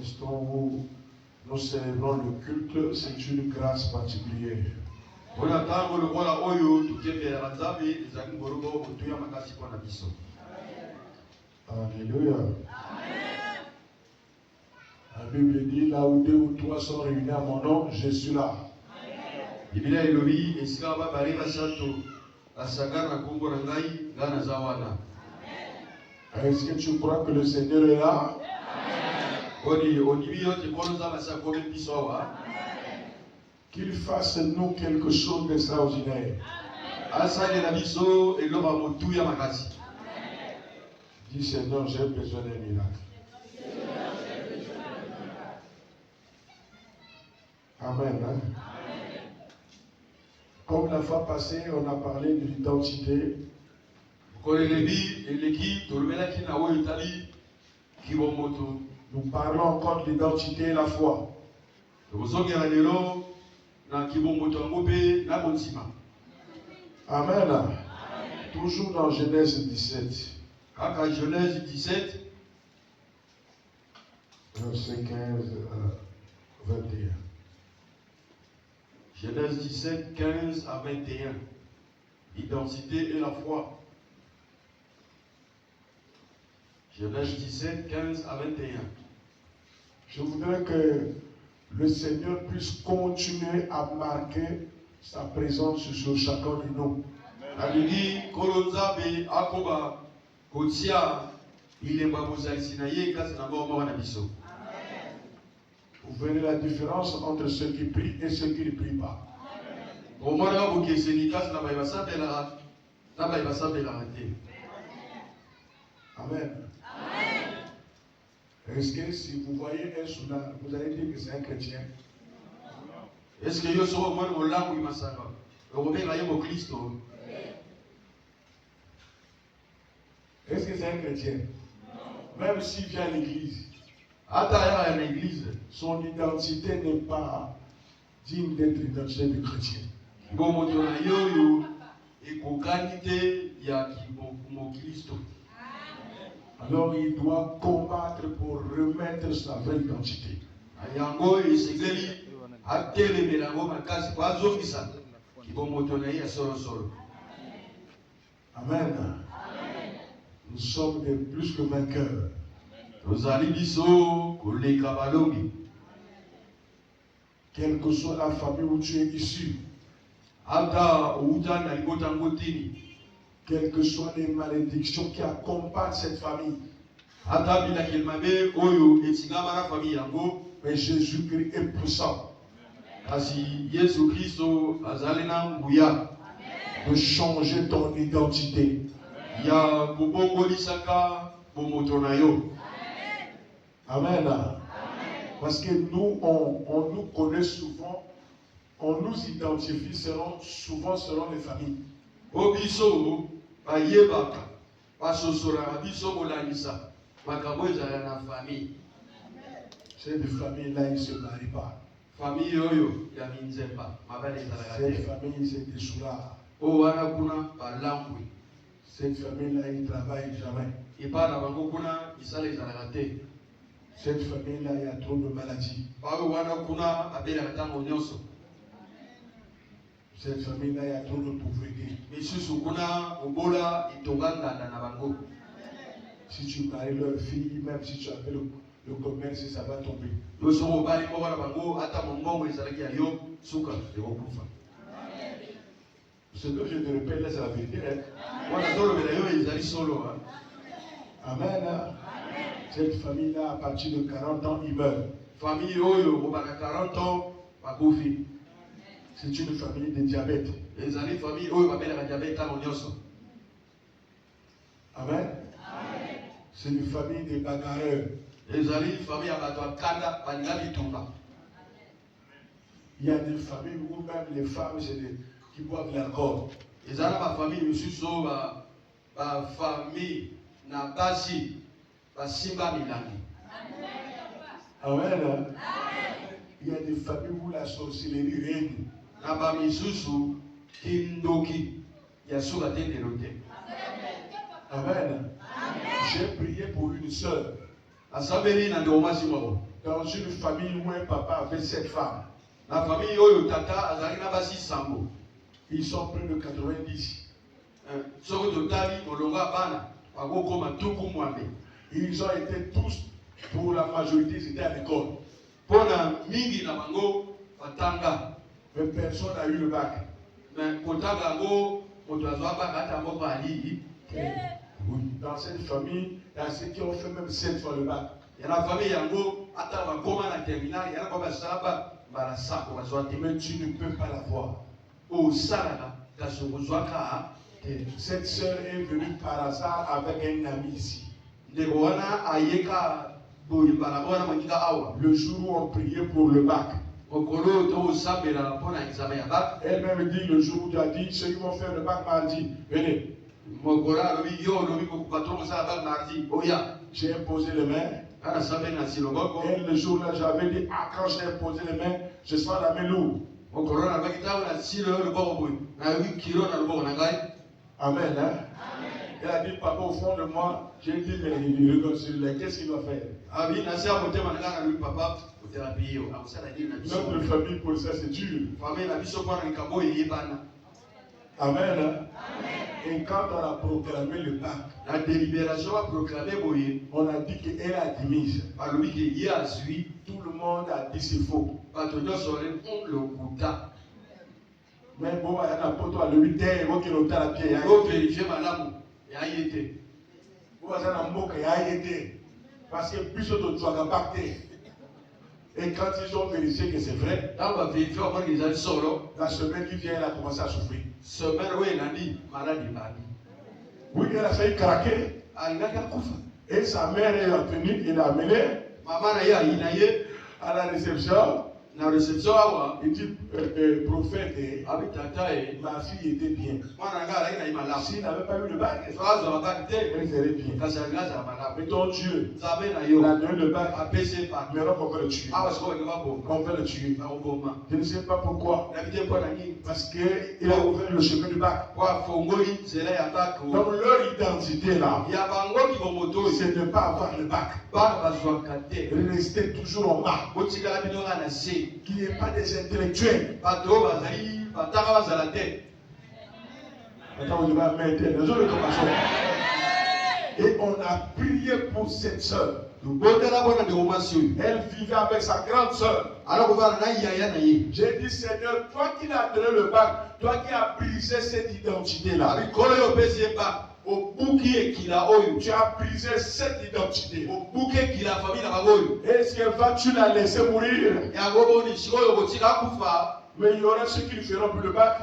l'instant où nous célébrons le culte, c'est une grâce particulière. Alléluia. La Bible dit, là où 2 ou 3 sont réunis à mon nom, je suis là. Est-ce que tu crois que le Seigneur est là? Qu'il fasse de nous quelque chose d'extraordinaire. Dis Seigneur, j'ai besoin d'un miracle. Amen. Hein? Comme la fois passée, on a parlé de l'identité. Nous parlons encore de l'identité et la foi. Amen. Toujours dans Genèse 17. Genèse 17. Verset 15 à 21. Genèse 17, 15 à 21. L'identité et la foi. Genèse 17, 15 à 21. Je voudrais que le Seigneur puisse continuer à marquer sa présence sur chacun de nous. Vous verrez la différence entre ceux qui prient et ceux qui ne prient pas. Amen. Est-ce que si vous voyez un soulard, vous allez dire que c'est un chrétien? Est-ce que yo soro mwana molangu imasaka? Okobenga yo Kristo. Est-ce que c'est un chrétien? Même s'il vient à l'église. À l'église. Son identité n'est pas digne d'être l'identité de chrétien. Alors il doit combattre pour remettre sa vraie identité. Amen. Nous sommes des plus que vainqueurs. Quelle que soit la famille où tu es issu, quelles que soient les malédictions qui accompagnent cette famille, mais Jésus-Christ est puissant de changer ton identité. Amen. Parce que nous, on nous connaît souvent, on nous identifie souvent selon les familles. Ces familles-là, ils ne se marient pas. Cette famille, c'est des soulards. Cette famille-là, ils ne travaillent jamais. Cette famille-là, il y a trop de maladies. Cette famille-là, il y a trop de pauvreté. Si tu maries leur fille, même si tu appelles le commerce, ça va tomber. Ce que je te répète là, c'est la vérité. Amen. Cette famille-là, à partir de 40 ans, il meurt. C'est une famille de diabète. Amen. C'est une famille de bagarreurs. Il y a des familles où même les femmes, c'est qui boivent l'alcool. Amen. Il y a des familles où la sorcellerie règne. Amen. J'ai prié pour une sœur. asambeli na ndeko mwasi moko. Dans une famille où un papa avait 7 femmes. Na famille oyo tata azali na basi sambo. Ils sont plus de 90. Soko totali molonga bana bakokoma tuku mwambe. Ils ont été tous, pour la majorité, ils étaient à l'école. Pona mingi na bango batanga. Mais personne n'a eu le bac. Mais kotanga ngo moto azwa bac ata moko ali. Oui, dans cette famille, il y a ceux qui ont fait même 7 fois le bac. Il y a la famille yango ata bakoma na terminal, il y a pas basaba barasa ko bazwa te. Mais tu ne peux pas l'avoir. O salaka kaso bozwaka. Cette sœur est venue par hasard avec un ami ici. Le jour où on priait pour le bac. Elle-même dit le jour où tu as dit ceux qui vont faire le bac mardi, venez. J'ai imposé les mains. Et le jour-là, j'avais dit, quand j'ai imposé les mains, je sens la main lourde. Amen. Hein? Elle a dit, papa, au fond de moi, j'ai dit, mais qu'est-ce qu'il va faire? Notre famille, pour ça, c'est dur. Amen. Hein? Et quand on a proclamé le bac, la délibération a proclamé, on a dit qu'elle a admise. Tout le monde a dit c'est faux. Mais bon, il y a un poteau à le 8 heures, il faut qu'il ait la pied. Il faut vérifier madame. Il y a été. Parce que plus de toi n'a pas été. Et quand ils ont vérifié que c'est vrai, la semaine qui vient, elle a commencé à souffrir. Oui, elle a failli craquer. Et sa mère est venue, elle l'a amenée à la réception. La réception, il dit, prophète, ma fille était bien. S'il n'avait pas eu le bac, elle serait bien. Mais ton Dieu, il a donné le bac, mais on va le tuer. On va le tuer. Je ne sais pas pourquoi. Parce qu'il a ouvert le chemin du bac. Donc leur identité là, c'est de ne pas avoir le bac. Rester toujours en bas. Qui n'est pas des intellectuels. Et on a prié pour cette sœur. Elle vivait avec sa grande sœur. J'ai dit, Seigneur, toi qui l'as donné le bac, toi qui as brisé cette identité-là. Tu as brisé cette identité. Est-ce que vas-tu la laisser mourir? Mais il y aura ceux qui lui feront plus le bac.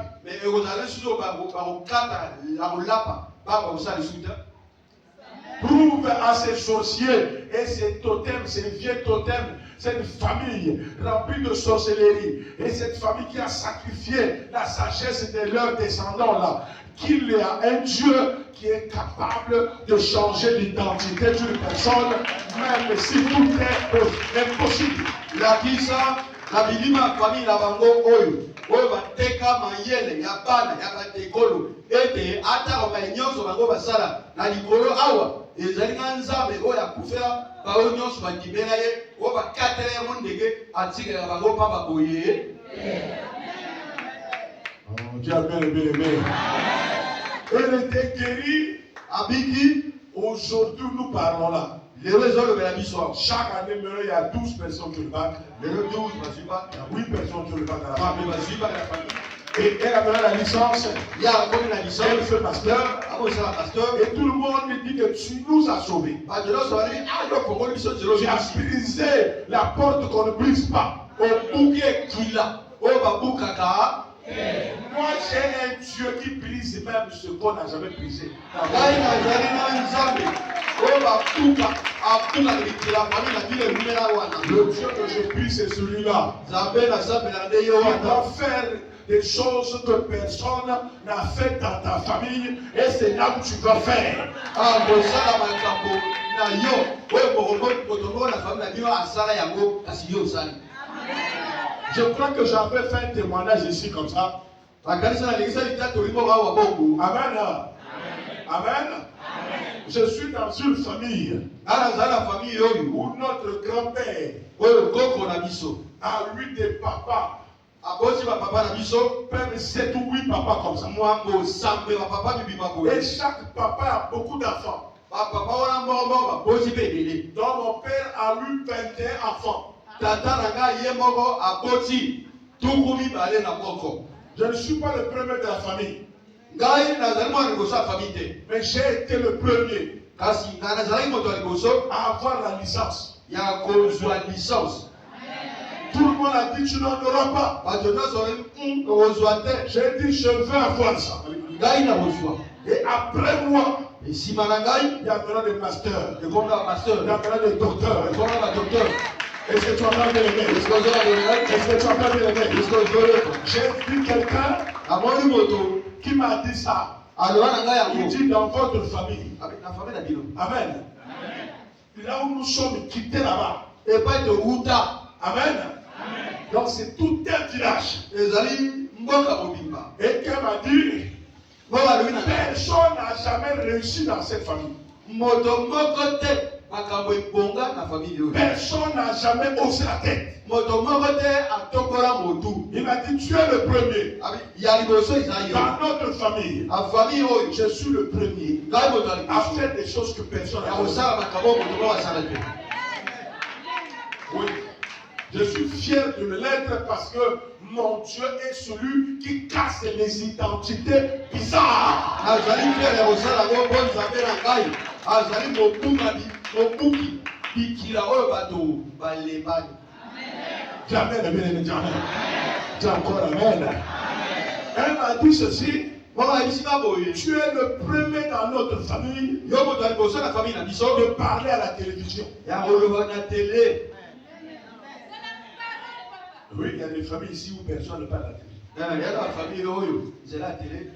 Prouve à ces sorciers et ces totems, ces vieux totems, cette famille remplie de sorcellerie et cette famille qui a sacrifié la sagesse de leurs descendants là, qu'il y a un Dieu qui est capable de changer l'identité d'une personne, même si tout est impossible. La kisa, la bilima famille la bango oyo, oyo bateka mayele ya bana ya batekolo, ete ata ba nyonso bango basala na likolo awa, ezali nga nzambe oyo akufela ba oyo nyonso bakibela ye, oyo bakatela ya mondege atikela bango pa baboye. Dieu a bien aimé. Elle était guérie à Biki. Aujourd'hui, nous parlons là. Chaque année, il y a 12 personnes qui le bac. Il y a 8 personnes qui le bac à la famille. Et elle a donné la licence. Elle fait pasteur. Et tout le monde me dit que tu nous as sauvés. Tu as brisé la porte qu'on ne brise pas. Moi j'ai un Dieu qui brise même ce qu'on n'a jamais brisé. Le Dieu que je prie c'est celui-là. Il va faire des choses que personne n'a fait dans ta famille et c'est là où tu vas faire. Je crois que j'avais fait un témoignage ici comme ça. Amen. Amen. Je suis dans une famille où notre grand-père a eu des papas. Même 7 ou 8 papas comme ça. Et chaque papa a beaucoup d'enfants. Donc mon père a eu 21 enfants. Je ne suis pas le premier de la famille. Mais j'ai été le premier à avoir la licence. Tout le monde a dit tu n'en auras pas. J'ai dit je veux avoir ça. Et après moi, il y a maintenant des masters, il y a maintenant des docteurs. Est-ce que tu entends bien les Est-ce que tu entends bien les J'ai vu quelqu'un qui m'a dit ça. Il dit dans votre famille. Amen. Là où nous sommes quittés là-bas. Amen. Donc c'est tout un village. Et qu'elle m'a dit, personne n'a jamais réussi dans cette famille. Personne n'a jamais haussé la tête. Il m'a dit, tu es le premier. Dans notre famille, je suis le premier à faire des choses que personne n'a fait. Oui. Je suis fier de l'être parce que mon Dieu est celui qui casse les identités bizarres. Jamais, amen. Dis encore amen. Elle m'a dit ceci. Tu es le premier dans notre famille de parler à la télévision. Oui, il y a des familles ici où personne ne parle à la télé.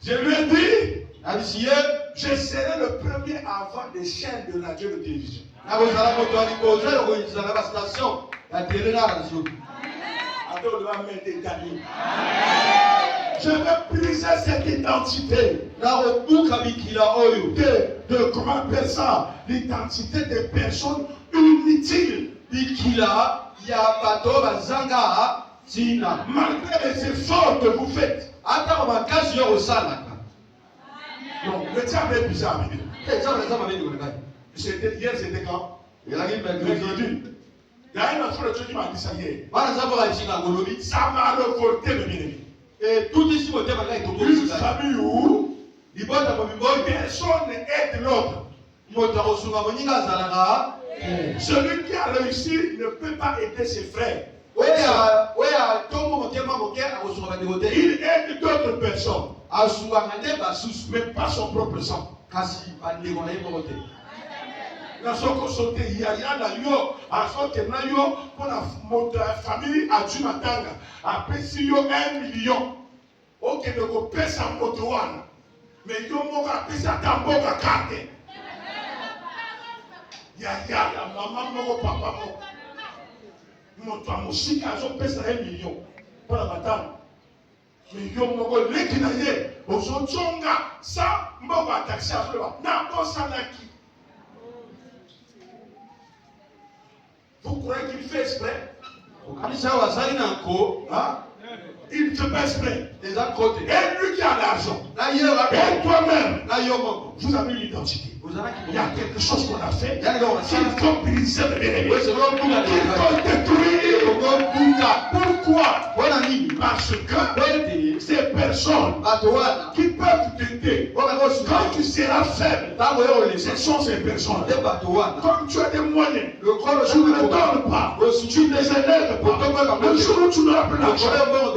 Je lui ai dit, je serai le premier à avoir des chaînes de radio et de télévision. Je vais briser cette identité. De comment appeler ça? L'identité des personnes inutiles. Malgré les efforts que vous faites. Non, le diable est bizarre. Hier, c'était quand? Mercredi. Il y a un enfant de Dieu qui m'a dit ça hier. Ça m'a révolté, le bien-aimé. Et tout ici, une famille où personne n'aide l'autre. Celui qui a réussi ne peut pas aider ses frères. Il aide d'autres personnes, mais pas son propre sang. Dans son côté, il y a pour la famille à Jumatanga, après si yo 1 million, ok, donc on paie sa motoane, mais yo moka paie sa tamboka kate. Ya maman moko papa moko, moto a musika azo paie sa 1 million pour la matane. Mais yo moko leki na ye, ozo chonga sa mboka taxi azo ba na bosa na ki. Vous croyez qu'il fait exprès? Il ne fait pas exprès. Et lui qui a l'argent, et toi-même, vous avez une identité. Il y a quelque chose qu'on a fait qu'il faut briser le bien-aimé. Il faut détruire. Pourquoi? Parce que ces personnes qui peuvent t'aider quand tu seras faible, ce sont ces personnes. Comme tu as des moyens, tu ne les donnes pas, tu ne les élèves pas. Le jour où tu n'auras plus l'argent,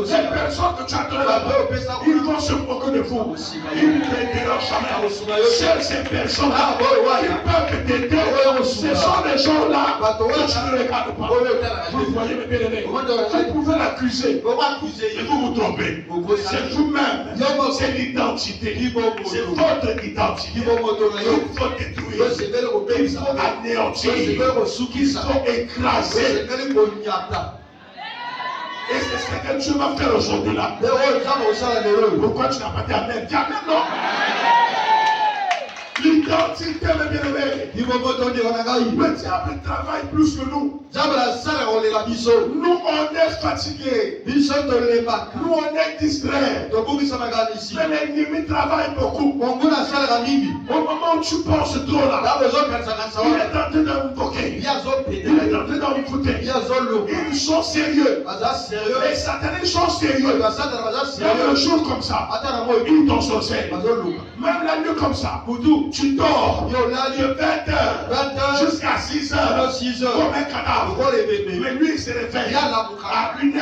ces personnes que tu as donné là-bas, ils vont se moquer de vous. Ils ne t'aideront jamais. Ces personnes-là qui peuvent t'aider, ce sont des gens-là que tu ne regardes pas. Vous voyez mes bien-aimés, vous pouvez l'accuser, et vous vous trompez. C'est vous-même, c'est l'identité, c'est votre identité. Il faut détruire, il faut anéantir, il faut écraser. Et c'est ce que Dieu va faire aujourd'hui là. Pourquoi tu n'as pas dit amen? Dis amen, non? L'identité, mes bien-aimés. Le diable travaille plus que nous. Nous, on est fatigués. Nous, on est distraits. Mais l'ennemi travaille beaucoup. Au moment où tu penses trop là, il est en train d'invoquer. Il est en train d'envoûter. Ils sont sérieux. Les sataniques sont sérieux. Même un jour comme ça, ils t'ont sorcier. Même la nuit comme ça, tu dors de 20h jusqu'à 6h comme un cadavre. Mais lui il se réveille à 1h,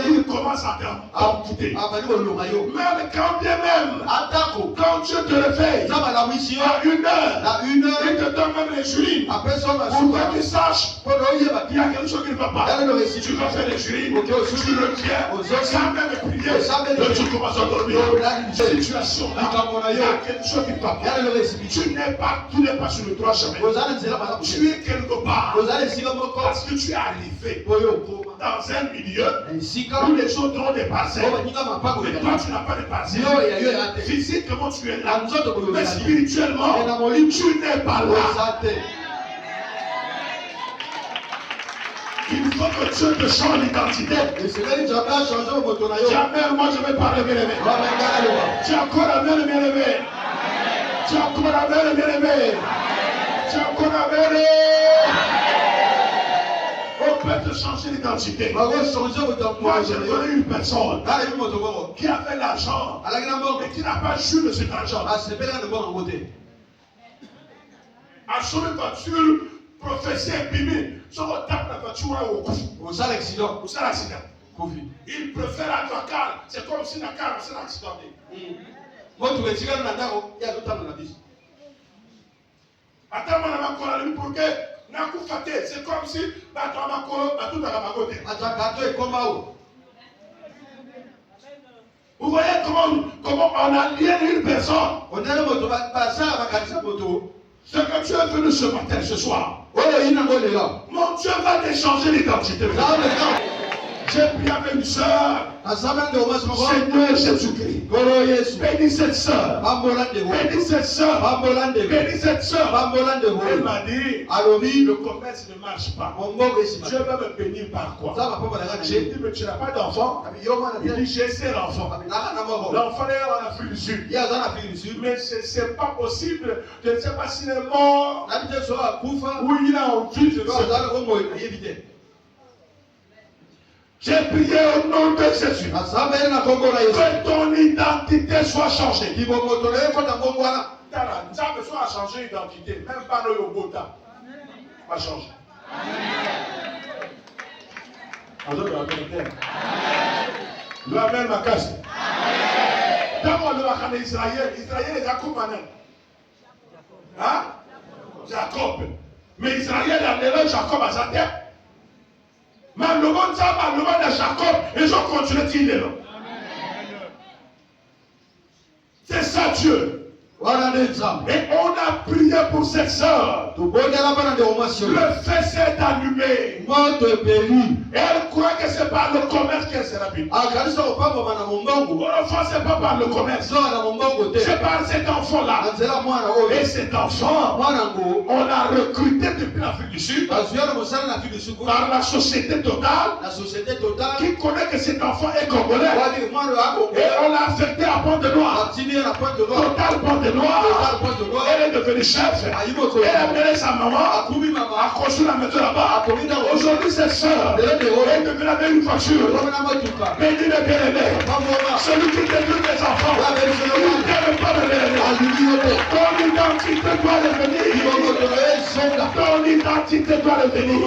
il commence à t'envoûter. Même quand bien même, quand Dieu te réveille à 1h, il te donne même les jurines. Pour que tu saches qu'il y a quelque chose qui ne va pas. Tu vas faire les jurines, tu reviens, sans même prier, tu commences à dormir. Situation là, il y a quelque chose qui ne va pas. Tu n'es pas sur le droit chemin. Tu es quelque part. Parce que tu es arrivé dans un milieu où les autres ont dépassé. Mais toi, tu n'as pas dépassé. Physiquement, tu es là. Mais spirituellement, tu n'es pas là. Il faut que Dieu te change l'identité. Jamais, moi je vais parler bien aimé. Tu as encore un bien aimé. Tu as encore un bien aimé. Tu as encore un bien aimé. On peut te changer l'identité. Moi j'ai connu une personne qui avait l'argent et qui n'a pas joué de cet argent. À son voiture, prophétie imprimée. Si on tape la voiture au coup, c'est l'accident. Il préfère à toi car c'est comme si la car s'est accidenté. Attends, pour que c'est comme si vous voyez comment on aliène une personne. Ce que tu es venu ce matin, ce soir. Mon Dieu va te changer l'identité. J'ai prié avec une soeur. Seigneur Jésus-Christ. Bénis cette soeur. Bénis cette soeur. Bénis cette soeur. Elle m'a dit, le commerce ne marche pas. Dieu va me bénir par quoi? J'ai dit, mais tu n'as pas d'enfant? Il dit, j'ai 7 enfants. L'enfant est en Afrique du Sud. Mais ce n'est pas possible. Je ne sais pas s'il est mort ou il a en vie. J'ai prié au nom de Jésus. Que ton identité soit changée. Tu as besoin de changer d'identité. Même pas le Yobota. Va changer. Le Amen m'a cassé. D'abord, le Macan d'Israël. Israël est Jacob maintenant. Hein? Jacob. Mais Israël a donné Jacob à sa terre. Mais le monde de Jacob, ils ont continué de dire. C'est ça Dieu. Et on a prié pour cette sœur. Le feu s'est allumé. Elle croit que c'est par le commerce qu'elle sera bénie. L'enfant, c'est pas par le commerce. C'est par cet enfant-là. Et cet enfant, on l'a recruté depuis l'Afrique du Sud. Par la société totale. Qui connaît que cet enfant est congolais. Et on l'a affecté à Pointe-Noire. Total Pointe-Noire. Elle est devenue chef. Elle a amené sa maman à construire la maison là-bas. Aujourd'hui, cette soeur est devenue avec une voiture. Mais il est bien aimé. Celui qui détruit les enfants, il ne t'aime pas de l'aimer. Ton identité doit revenir. Ton identité doit revenir.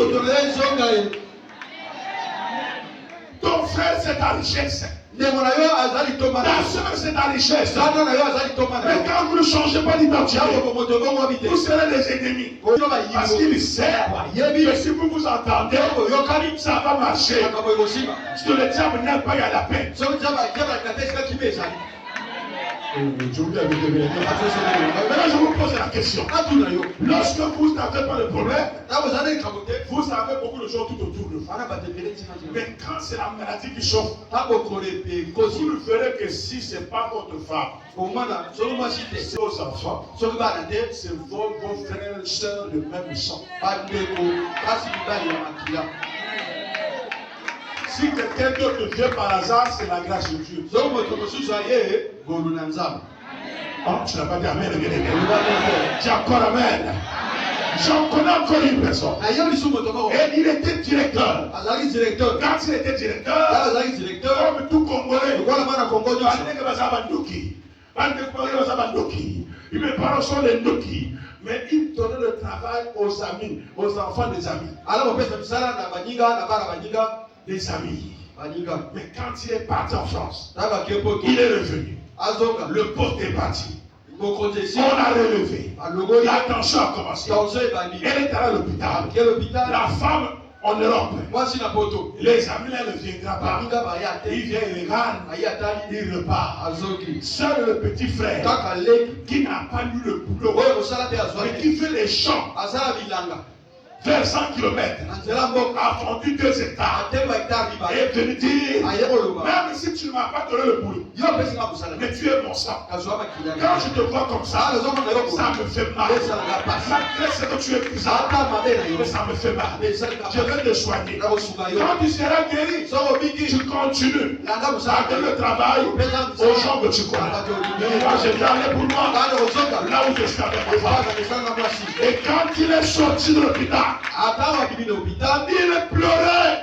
Ton frère, c'est ta richesse. Ta soeur, c'est ta richesse. Mais quand vous ne changez pas d'identité, vous serez les ennemis. Parce qu'il sait que si vous vous entendez, ça va marcher. Parce que le diable n'a pas eu à la paix. Maintenant, je vous pose la question. Lorsque vous n'avez pas de problème, vous avez beaucoup de choses tout autour de vous. Mais quand c'est la maladie qui chauffe, vous ne verrez que si ce n'est pas votre femme, c'est vos enfants, c'est vos frères et sœurs de même sang. Si quelqu'un d'autre vient par hasard, c'est la grâce de Dieu. Oh, tu n'as pas dit amen. Dis encore amen. J'en connais encore une personne. Et il était directeur. Quand il était directeur, comme tout Congolais, mes parents sont les Ndoki. Mais il donnait le travail aux amis, aux enfants des amis. Des amis. Mais quand il est parti en France, il est revenu. Le poste est parti. On a relevé. La tension a commencé. Elle est allée à l'hôpital. La femme en Europe. Les amis là ne viennent pas. Il vient, il regarde, il repart. Seul le petit frère qui n'a pas eu le boulot, mais qui fait les champs. Vers 100 km, a vendu 2 hectares et est venu dire, même si tu ne m'as pas donné le boulot, mais tu es mon sang. Quand je te vois comme ça, ça me fait mal. Malgré ce que tu es puissant, mais ça me fait mal. Je vais te soigner. Quand tu seras guéri, tu continues à donner le travail aux gens que tu connais. Moi, je vais aller pour moi, là où je suis avec ma femme. Et quand il est sorti de l'hôpital, il pleurait.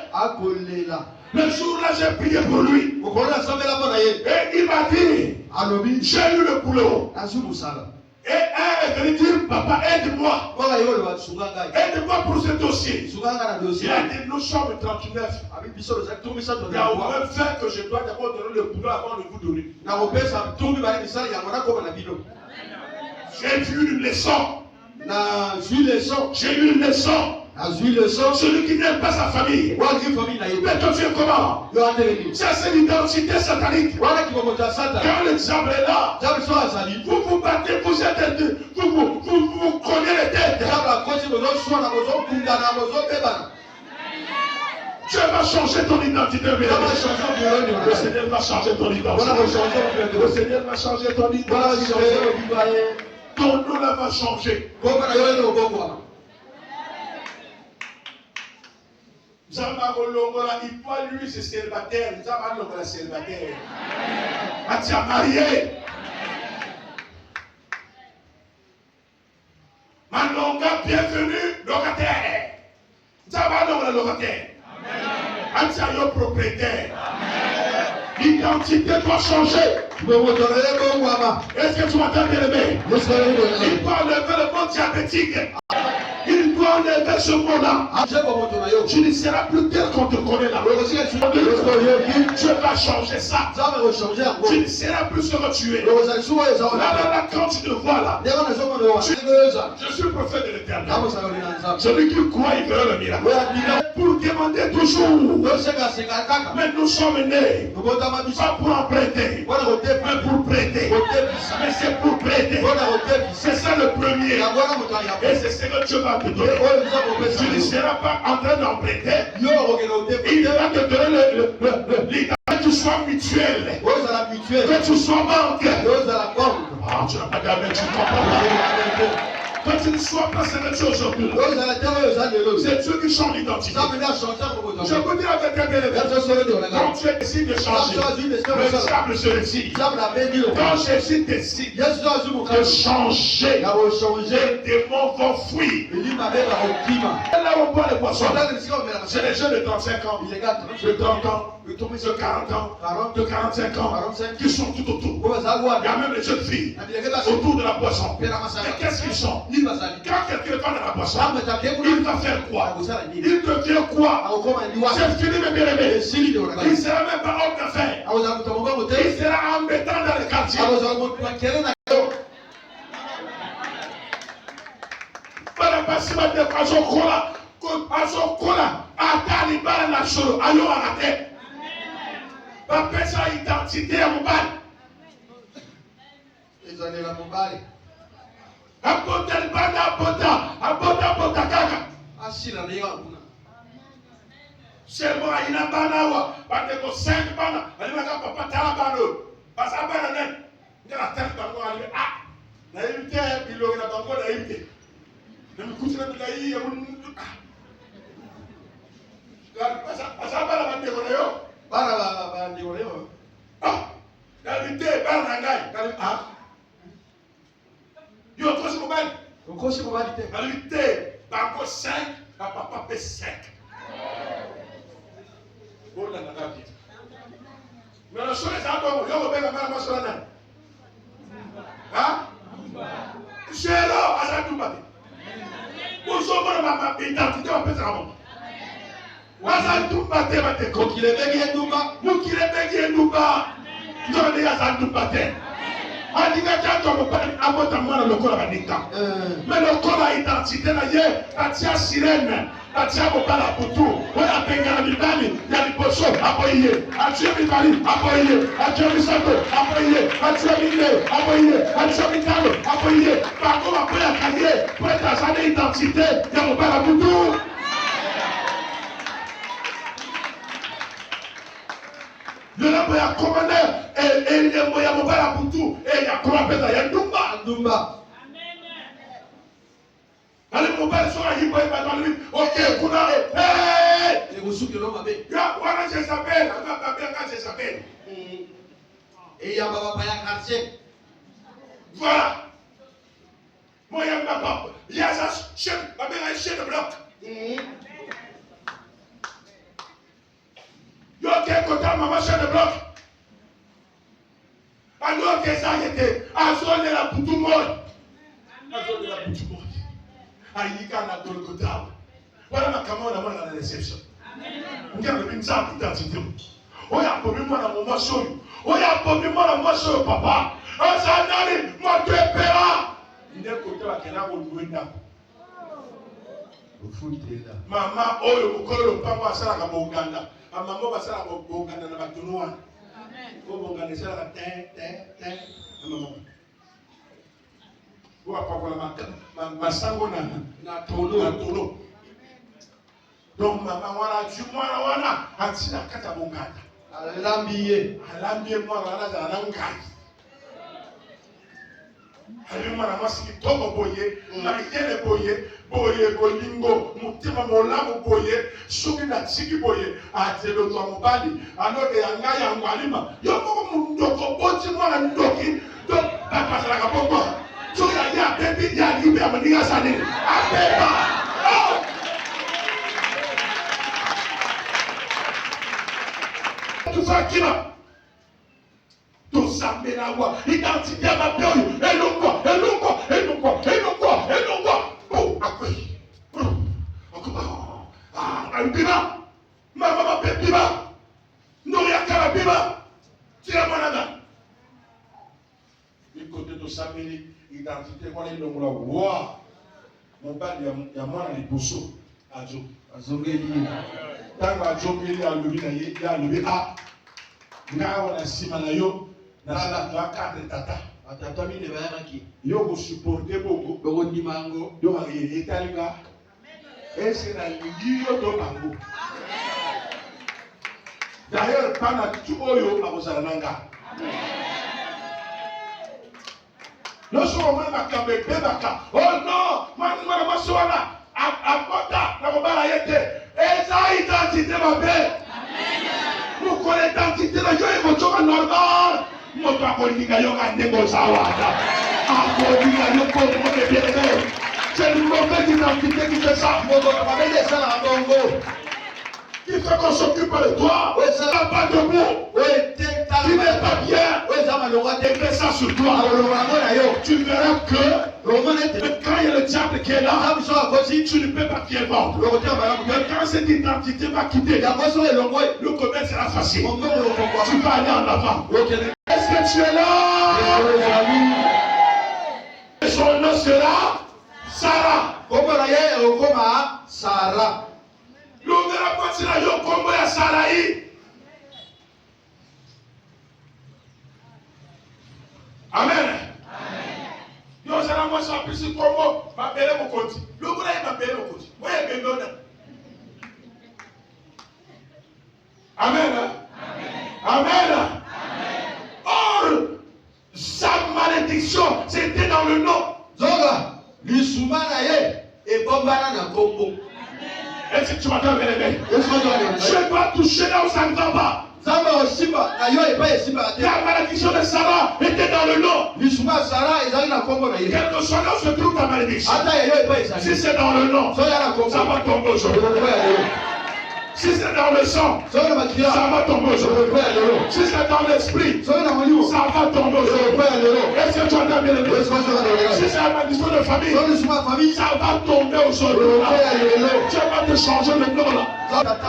Le jour-là, j'ai prié pour lui. Et il m'a dit, j'ai eu le boulot. Et elle est venue dire, papa, aide-moi. Aide-moi pour ce dossier. Il a dit, nous sommes 39. Il y a au moins fait que je dois d'abord donner le boulot avant de vous donner. J'ai vu une leçon. J'ai eu une leçon. Celui qui n'aime pas sa famille. Mais toi tu es comment? Ça c'est l'identité satanique. Quand le diable est là, vous vous battez, vous êtes vous cognez les têtes. Dieu va changer ton identité. Le Seigneur va changer ton identité. Le Seigneur va changer ton identité. Ton nom là va changer. Il doit lui c'est célibataire. Célibataire. Tu as marié. Manonga, bienvenue, locataire. Tu as le locataire. Tu as le propriétaire. L'identité doit changer. Est-ce que tu m'entends bien aimé? Il doit enlever le monde diabétique. Il doit enlever ce mot-là. Tu ne seras plus tel qu'on te connaît là. Dieu va changer ça. Tu ne seras plus ce que tu es. Là, quand tu te vois là, je suis prophète de l'Éternel. Celui qui croit, il verra le miracle. Pour demander toujours. Mais nous sommes nés. Pas pour emprunter, mais pour prêter. Mais c'est pour prêter. C'est ça le premier. Et c'est ce que Dieu va te donner. Tu ne seras pas en train d'emprunter. Il va te donner que tu sois mutuel. Que tu sois banque. Ah, tu n'as pas gagné, tu ne comprends pas. Que tu ne sois pas ce que tu es aujourd'hui. C'est Dieu qui change l'identité. Je vous dis avec un bien-aimé. Quand tu décides de changer, le diable se retire. Quand Jésus décide de changer, les démons vont fuir. Là où on boit les poissons, c'est les jeunes de 35 ans, de 30 ans, de 40 ans, de 45 ans, qui sont tout autour. Il y a même les jeunes filles autour de la boisson. Mais qu'est-ce qu'ils sont? Quand quelqu'un va dans la boisson, il va faire quoi? Il devient quoi? C'est fini mes bien-aimés. Il ne sera même pas homme d'affaires. Il sera embêtant dans le quartier. Identité à mon bal. abota kaka. Asila na yo kuna. Seulement il a banawa, bandeko 5 bana, alimaka papa tala bano. Basa bana net. Ngala tala bango ali na invité bilo na bango na invité. Na mikuti na bilai ya mun. Basa bana bandeko na yo. Bana bandeko na yo. Na invité bana ngai. Yo kosi mobile. Kosi mobile te. Na invité bango 5, papa pe 5. Mais le soleil, c'est un bon. Il y a un peu de mal à la hein? C'est là, à la Dumba. Pour ce moment, ma identité, on peut se rendre. Waza Dumba, t'es ko kile begi Dumba. Nous qui les bégués Dumba. Nous, on est à la Dumba. Adiga janto mopani abota mwana lokola banika. Mais lokola identité na ye, atia sirene, atia mopala putu, oya pengana mibali, ya liposo, aboye, atia mibali, aboye, atia misato, aboye, atia mine, aboye, atia mitalo, aboye, bako bakoya kanye, preta zane identité, ya mopala putu. Le labo ya commandeur et le ya mobala putu et ya comment pesa ya Dumba. Ale mobala so ayi boy ba dans lui. OK, kuna Et vous souki lo mabe. Ya wana je s'appelle, aba bien quand je s'appelle. Et ya baba pa ya quartier. Voilà. Moi ya papa, ya sa chef, ba bien chef de bloc. Yo ke kota maman chef de bloc. Alors que ça était, azon de la putu mort. Azon de la putu mort. Aïka na Golgotha. Voilà ma camarade dans la réception. Regarde le minza identité. Oya pomi moi na maman soyo. Oya pomi moi na maman soyo papa. Azanani moi te pera. Inde côté wa kena ko luenda. Mama oyo mukolo pango asala ka Uganda. Amamo basala ko Uganda na batunwa. Amen. Uganda sala te. Amamo. Wa pakola masango na tolo. Donc maman wana atina kata Uganda. Alambiye mwana wana za ngai. Alima na masiki toko boye, na yele boye bolingo, mutima molamu boye, suki na tsiki boye, atelo to mobali, anoke yanga ya ngwalima, yoko mundoko boti mwana ndoki, donc papa sala kabongo. So ya baby ya libe amaniga sane. Abeba. Tu fais qui là? Tosambenawa, identité à ma peur, et non quoi. Après, Albiba, maman m'appelle Biba, Noria Karabiba, tu es mon du côté de Sameli, identité, moi, il est là, mon père, il y a moi, les bousseaux, Adjo, Azongeli, tant qu'Azongeli a levé, il a levé, nga wana sima na yo na cadre tata atata mi ne bayana ki yo ko supporter boko ko ndimango yo ba yetalinga ese na ligiyo do bango d'ailleurs pana tu oyo abosala nanga no so mo na kambe bebaka oh non mwana maswana apota na kobala yete eza identité mabe pour l'identité de Dieu est votre normal. Mon papa Kolinga Yoga Negosawada. Kolinga Yoga Negosawada. C'est une mauvaise identité qui fait ça. Qui fait qu'on s'occupe de toi. Ça n'a pas de mots. Tu n'es pas bien. Tu fais ça sur toi. Tu verras que quand il y a le diable qui est là, tu ne peux pas bien vendre. Mais quand cette identité va quitter, le commerce sera facile. Tu vas aller en avant. Est-ce que tu es là? Et son nom sera Sarah. Sarah. L'ouvert à partir de là, combo à Sarah. Amen. Yo zana moi ça plus Congo, ma belle mon compte. Le gars il m'a belle mon compte. Moi il me donne. Amen. Amen. Or sa malédiction c'était dans le nom. Zoga, l'isuma na ye et bombana na kombo. Est-ce que tu m'entends bien aimé? Je Je dois toucher là où ça ne va pas. Zamba osimba na yo et pas esimba. La malédiction de Sarah était dans le nom. L'isuma Sarah ezali na kombo na ye. Quel que soit là où se trouve ta malédiction. Ata yo et pas ezali. Si c'est dans le nom, So ya na kombo. ça va tomber aujourd'hui. Si c'est dans le sang, So ya na makia. ça va tomber aujourd'hui. Si c'est dans l'esprit, So ya na molimo. ça va tomber aujourd'hui. Est-ce que tu entends bien aimé? Si c'est la malédiction de famille, So l'isuma famille. ça va tomber aujourd'hui. Tu vas te changer le nom là.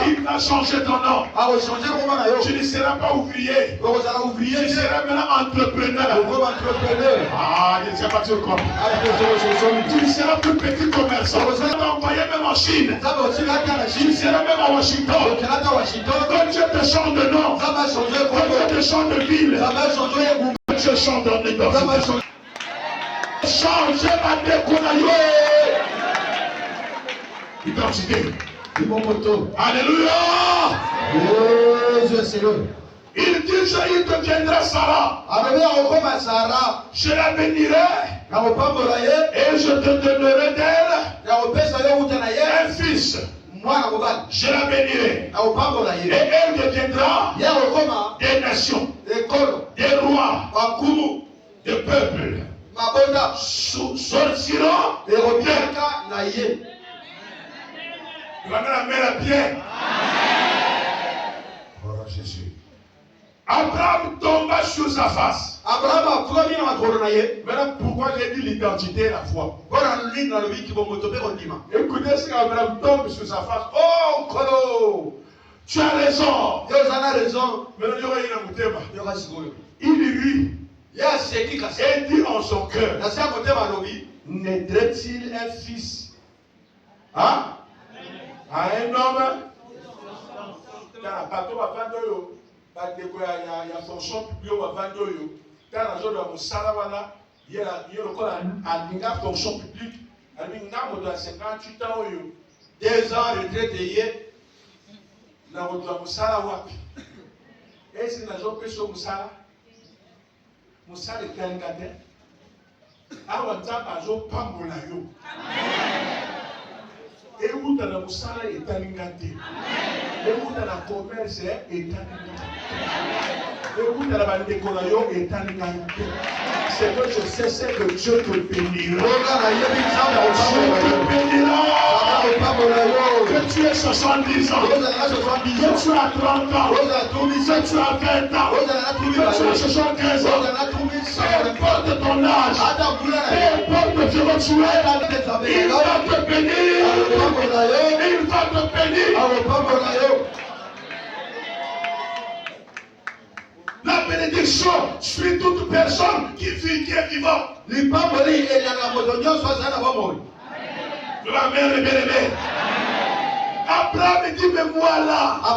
Il va changer ton nom. A o changer comment na yo. Tu ne seras pas ouvrier. Ko za ouvrier. Tu seras maintenant entrepreneur. Ko entrepreneur. Ah, je ne sais pas si tu comprends. Tu ne seras plus petit commerçant. Tu vas envoyer même en Chine. Zamba osimba ata na Tu Chine. seras même à Washington. Okela Washington. Quand Dieu te change de nom, Zamba changer quand kombo. Dieu te change de ville, Zamba changer kombo. quand Dieu change d'identité. Zamba changer. Changer ma décoration. Identité. Imomoto. Alléluia. Jésus Seigneur. Il dit, il deviendra Sarah. Abebe akoma Sarah. Je la bénirai Na kopambola ye. et je te donnerai d'elle Na kopesa yo uta na ye. un fils. Mwana mobali. Je la bénirai. Na kopambola Et ye. elle deviendra Ye akoma des nations, ekolo. des rois, Bakumu. des peuples. Mabonda. Sortiront Erobiaka na ye. Tu vas mettre la main à pied. Oh Jésus. Abraham tomba sur sa face. Abraham akomi na makolo na ye. Maintenant, pourquoi j'ai dit l'identité et la foi? Mpona nini na lobi kibomoto mpe kondima. Écoutez ce qu'Abraham tombe sur sa face. Oh, Kolo, tu as raison. Yo oza na raison. Maintenant, il y a Mutema. Yoka sikoyo. Il lui Ye aseki kasi. et dit en son cœur, Na se ya motema alobi. naîtrait-il un fils? Hein? À un homme? Car bateau va vendre yo. Bandeko ya fonction publique va vendre yo. Car la zone de Moussala wana, il y a une fonction publique. Il y a une 58 ans yo. 2 ans retraite ye. Na moto ya Moussala wapi? Esi na zo peso Moussala? Moussala etalika te. Awa nzambe azopambola yo. Ewuta na mosala etalinga te. Ewuta na commerce etalinga te. Ewuta na bandeko na yo etalinga te. C'est que je sais c'est que Dieu te bénira. Dieu te bénira. Que tu aies 70 ans. Que tu as 30 ans. Que tu as 20 ans. Que tu as 75 ans. Peu importe ton âge. Peu importe ce que tu es. Il va te bénir. Il va te bénir. La bénédiction suit toute personne qui vit, qui est vivante. Le La mère est bien-aimée. Abraham dit, mais moi là, un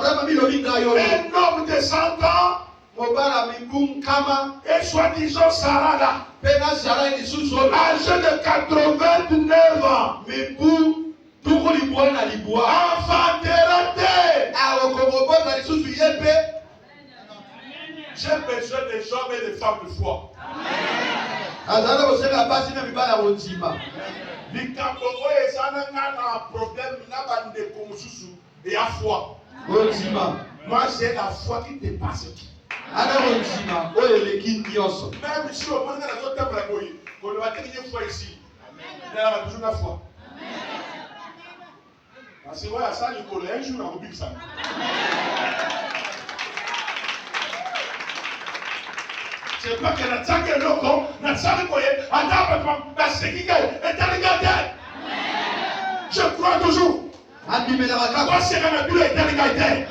homme de 100 ans, et soi-disant Sarah là, âgé de 89 ans, enfantera te. J'ai besoin des hommes et des femmes de foi. Likambo oyo ezananga na problème na bandeko mosusu et à foi. Moi j'ai la foi qui dépasse tout. Même si au moins dans la zone de on va tenir une foi ici. Il y a toujours la foi. Parce que voilà, ça, il connaît un jour dans le but ça. C'est pas que la tsangue est loco, la tsangue est je crois toujours. Moi, c'est quand même plus l'éternité.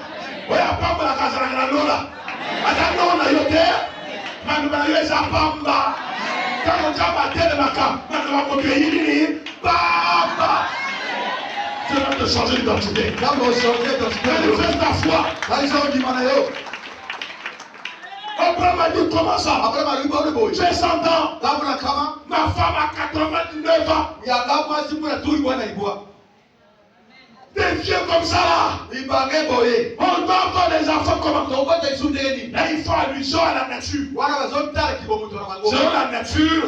Oui, à Pamba, la casa de la Lola. Attends, on a yoté. Maintenant, il y a des Pamba. Quand on a battu le macam, maintenant, on va payer. Bamba. Tu vas te changer d'identité. Manifeste ta foi. On Abraham a dit comment ça? J'ai 100 ans. Ma femme a 99 ans. Des vieux comme ça là. On doit encore des enfants comment? Là, il faut allusion à la nature. Selon la nature,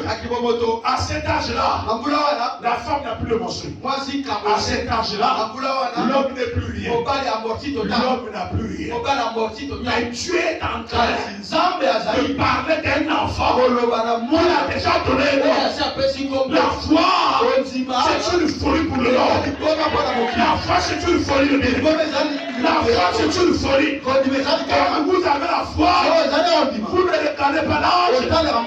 à cet âge-là, la femme n'a plus de menstrues. À cet âge-là, l'homme n'est plus rien. L'homme n'a plus rien. Mais tu es en train de parler d'un enfant. On a déjà donné la foi. C'est une folie pour l'homme. La foi, c'est une folie de Dieu. La foi, c'est une folie. Quand vous avez la foi, vous ne regardez pas l'âge.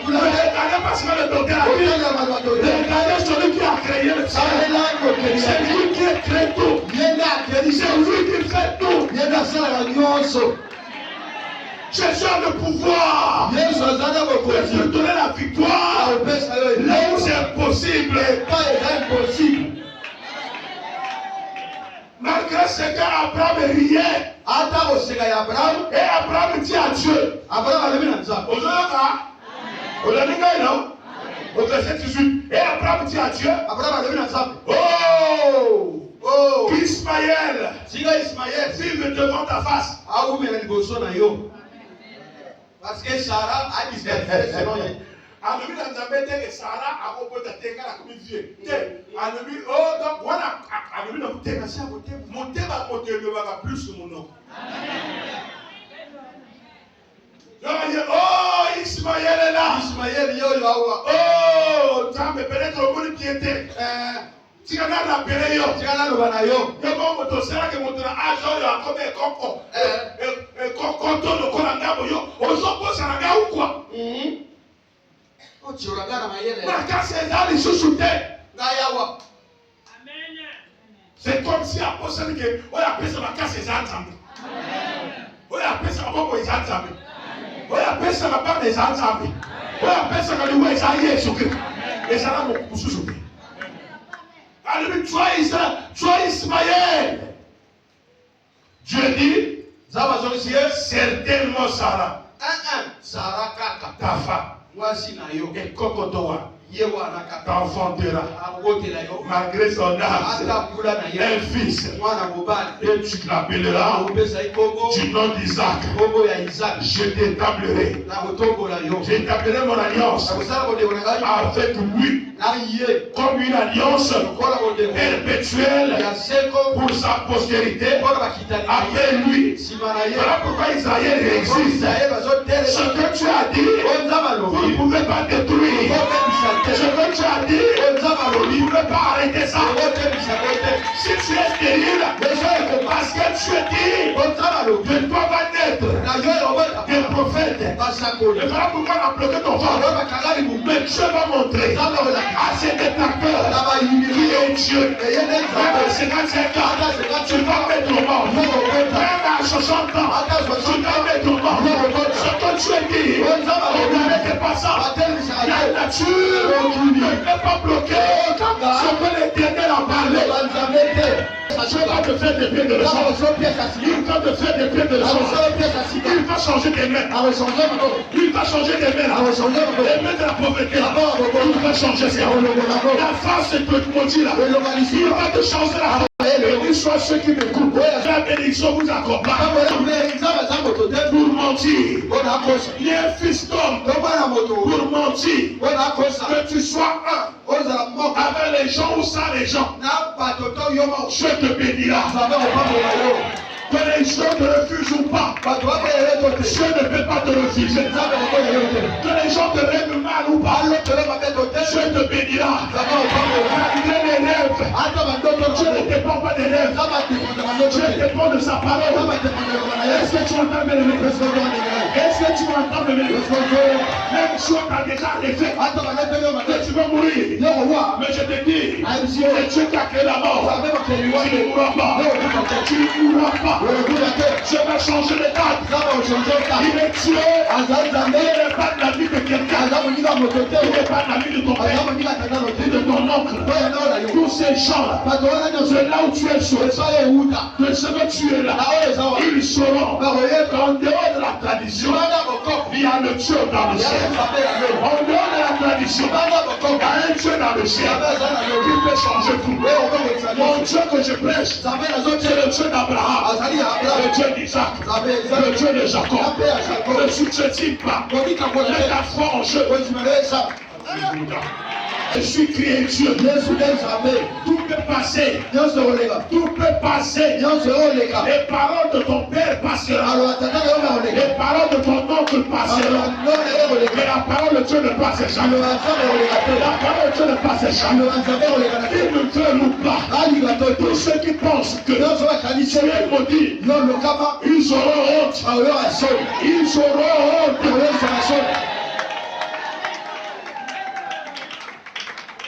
Vous ne regardez pas ce que le docteur a dit. Regardez celui qui a créé le ciel. C'est lui qui crée tout. C'est lui qui fait tout. Jésus a le pouvoir de te donner la victoire là où c'est impossible. Malgré ce qu'Abraham riait, et Abraham dit à Dieu, au verset 18, et Abraham dit à Dieu, oh, Ismaël, vive devant ta face. Parce que Sarah a dit Alobi na nzambe te ke Sarah akobota tenga la komivie te alobi oh donc wana alobi na tenga si akote motema motelo baka plus monoko amen. Oh Ismaël est là. Ismaël yo awa. Oh Nzambe peut-être oboni piété tika na pele yo tika na lo bana yo yo mo to sera ke moto na ajo yo akobe koko koko to lo kola ngabo yo ozopo sana ga ukwa c'est comme si apôtre dit que on appelle ça ma casse les ensemble. On appelle ça ma bonne les ensemble. On appelle ça ma part des ensemble. On appelle ça que le ouais ça y est sur que et ça là beaucoup sous. Alléluia, toi Ismaël. Dieu dit certainement Sarah. Sarah kaka ta femme. Et Kokotoa t'enfantera malgré son âge un fils et tu l'appelleras du nom d'Isaac. Je t'établirai mon alliance avec lui comme une alliance perpétuelle pour sa postérité après lui. Voilà pourquoi Israël existe. Ce que tu as dit, vous ne pouvez pas détruire. Ce que tu as dit, vous ne pouvez pas arrêter ça. Si tu es stérile, parce que tu es dit, de toi va naître des prophètes. Et voilà pourquoi on a bloqué ton ventre. Mais Dieu va montrer à cet détracteur qui est Dieu. Même à 55 ans, tu vas mettre au monde. Même à 60 ans, tu vas mettre au monde. Ce que tu as dit, n'arrêtez pas ça. La nature ne peut pas bloquer ce que l'Éternel a parlé. Dieu va te faire des pieds de leçon. Il va te faire des pieds de leçon. Il va changer tes mains. Il va changer tes mains. Les mains de la pauvreté. Il va changer ça. La face te maudit là. Il va te changer la face. Et soit ceux qui m'écoutent, la bénédiction vous accompagne. Pour mentir, il y a un fils d'homme pour mentir. Que tu sois un avec les gens ou sans les gens. Je te bénira. Que les gens te refusent ou pas, Dieu ne peut pas te refuser. Que les gens te rêvent mal ou pas, Dieu te bénira. Malgré les rêves, Dieu ne dépend pas des rêves. Dieu dépend de sa parole. Est-ce que tu entends mes rêves? Est-ce que tu entends mes rêves? Même si on t'a déjà rêvé que tu vas mourir, mais je te dis, c'est Dieu qui a créé la mort. Tu ne mourras pas. Tu ne mourras pas. Je vais changer les dates. Il est Dieu. Il n'est pas de la vie de quelqu'un. Il n'est pas de la vie de ton père, de ton oncle. Tous ces gens, c'est là où où tu es sauvé, de ce que tu es là, ils sauront qu'en dehors de la tradition, il y a le Dieu dans le ciel. En dehors de la tradition, il y a un Dieu dans le ciel qui peut changer tout. Mon Dieu que je prêche, c'est le Dieu d'Abraham, le Dieu d'Isaac, le Dieu de Jacob. Ne sous-estime pas. Mets ta foi en jeu. Je suis créé Dieu. Tout peut passer. Tout peut passer. Les paroles de ton père passeront. Les paroles de ton oncle passeront. Mais la parole de Dieu ne passe jamais. La parole de Dieu ne passe jamais. Ils ne veulent ou pas. Tous ceux qui pensent que tu es maudit, ils auront honte. Ils auront honte.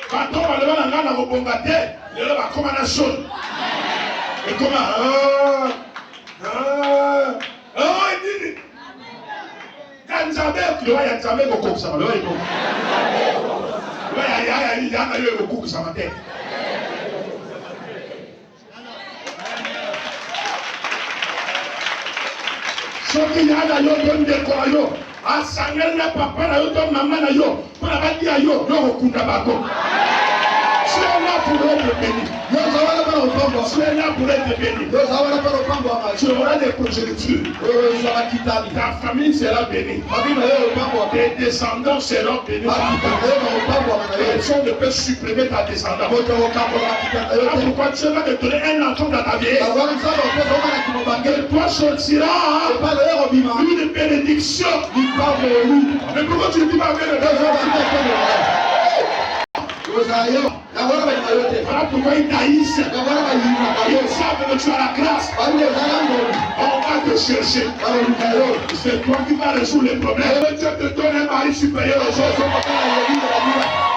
Quand on va lever la main dans le bon gâteau, il va comme un jaune. Et comme un. Il dit. Quand jamais, tu vois, il y a jamais beaucoup de ça. Il y a beaucoup de ça. Ce qu'il y a dans le monde de Korayo, à Sangel, papa, maman, pour la bâtir, tu es là pour être béni. Tu es là pour être béni. Tu auras des progénitures. Ta famille sera bénie. Tes descendants seront bénis. Personne ne peut supprimer ta descendance. Pourquoi tu vas te donner un enfant dans ta vieillesse? Et toi sortira une bénédiction. Mais pourquoi tu ne dis pas bénédiction? Voilà pourquoi ils taillissent. Ils savent que tu as la grâce. On va te chercher. C'est toi qui vas résoudre les problèmes. Dieu te donne un mari supérieur aux autres.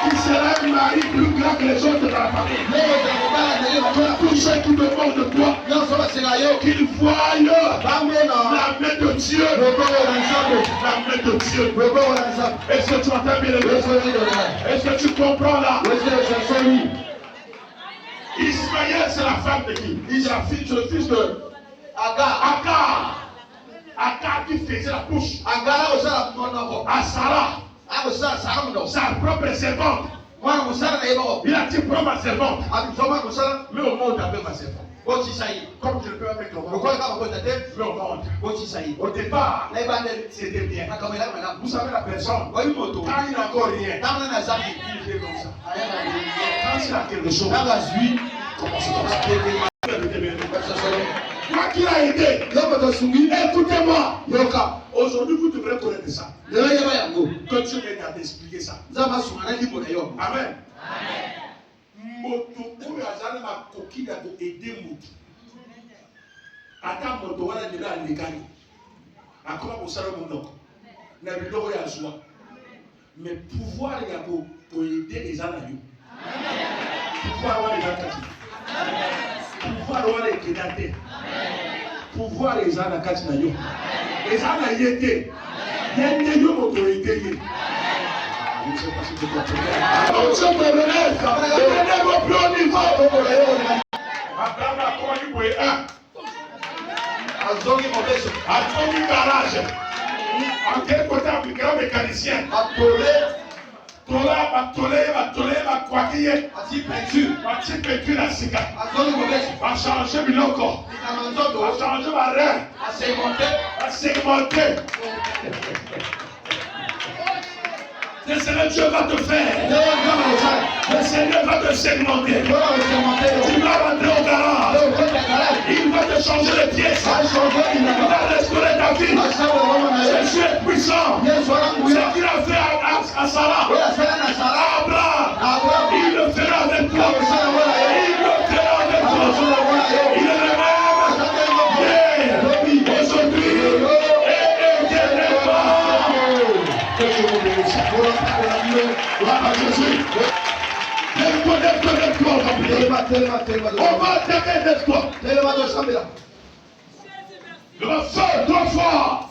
Qui sera un mari plus grand que les autres dans la famille. Tous ceux qui demandent de toi, qu'ils voient la main de Dieu. La main de Dieu. Est-ce que tu entends bien le message? Est-ce que tu comprends là? Ismaël, c'est la femme de qui? C'est le fils de Agar. Agar qui faisait la bouche. À Sarah, sa propre servante. Il a dit prends ma servante. Mais au monde avec ma servante. Comme je le peux avec ton monde. Mais au monde. Au départ, c'était bien. Vous savez la personne, quand il n'a encore rien, il fait comme ça. Quand il a quelque chose, commence comme ça. Moi qui l'a aidé, écoutez-moi. Aujourd'hui, vous devrez connaître ça. Que Dieu m'aide à t'expliquer ça. Amen. Moto oyo azali makoki na koede moto ata moto wana ndenge alekani akoma kosala monoko na biloko ya zwa mais pouvoir ya koede eza na yo pouvoir wana eza kati pouvoir wana ekenda te pouvoir eza na kati na yo eza na ye te ye nde yo moto ede ye. Je ne sais pas si tu comprends. Dieu me relève. Je relève au plus haut niveau. Abraham a connu pour un. Azongi garage. En quel côté un grand mécanicien. Bati peinture la sika. A changer biloko. A changer ma rein. A segmenter. Le Seigneur Dieu va te faire. Le Seigneur va te segmenter. Tu vas rentrer au garage. Il va te changer les pièces. Il va restaurer ta vie. Jésus est puissant. Ce qu'il a fait à Sarah, Abraham, il le fera avec toi. Il le fera avec toi. Il est le même. Aujourd'hui et éternellement. Que je vous bénisse. Lève-toi, on va attaquer, lève-toi. Le feu, trop fort.